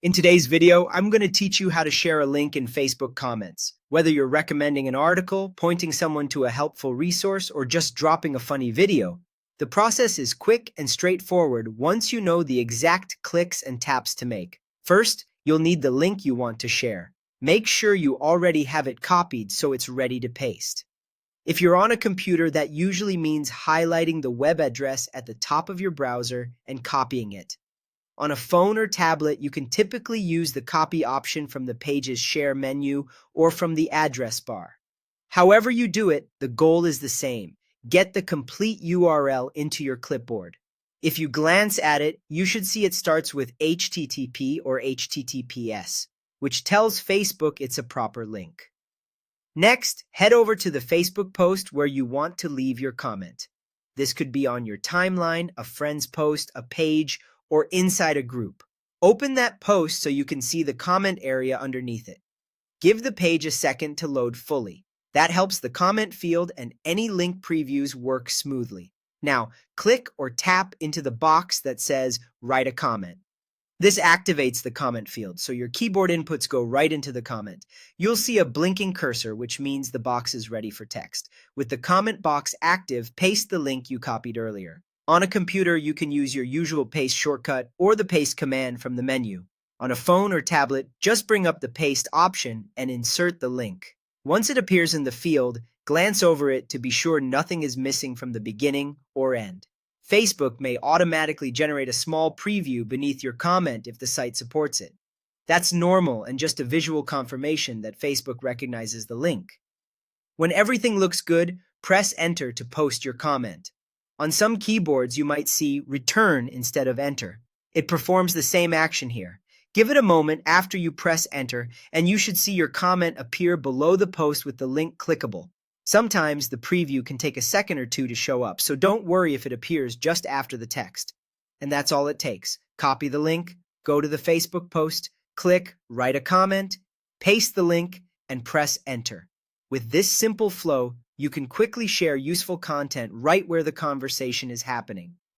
In today's video, I'm going to teach you how to share a link in Facebook comments. Whether you're recommending an article, pointing someone to a helpful resource, or just dropping a funny video, the process is quick and straightforward once you know the exact clicks and taps to make. First, you'll need the link you want to share. Make sure you already have it copied so it's ready to paste. If you're on a computer, that usually means highlighting the web address at the top of your browser and copying it. On a phone or tablet, you can typically use the copy option from the page's share menu or from the address bar. However you do it, the goal is the same. Get the complete URL into your clipboard. If you glance at it, you should see it starts with HTTP or HTTPS, which tells Facebook it's a proper link. Next, head over to the Facebook post where you want to leave your comment. This could be on your timeline, a friend's post, a page, or inside a group. Open that post so you can see the comment area underneath it. Give the page a second to load fully. That helps the comment field and any link previews work smoothly. Now, click or tap into the box that says Write a comment. This activates the comment field, so your keyboard inputs go right into the comment. You'll see a blinking cursor, which means the box is ready for text. With the comment box active, paste the link you copied earlier. On a computer, you can use your usual paste shortcut or the paste command from the menu. On a phone or tablet, just bring up the paste option and insert the link. Once it appears in the field, glance over it to be sure nothing is missing from the beginning or end. Facebook may automatically generate a small preview beneath your comment if the site supports it. That's normal and just a visual confirmation that Facebook recognizes the link. When everything looks good, press Enter to post your comment. On some keyboards, you might see Return instead of Enter. It performs the same action here. Give it a moment after you press Enter, and you should see your comment appear below the post with the link clickable. Sometimes the preview can take a second or two to show up, so don't worry if it appears just after the text. And that's all it takes. Copy the link, go to the Facebook post, click Write a comment, paste the link, and press Enter. With this simple flow, you can quickly share useful content right where the conversation is happening.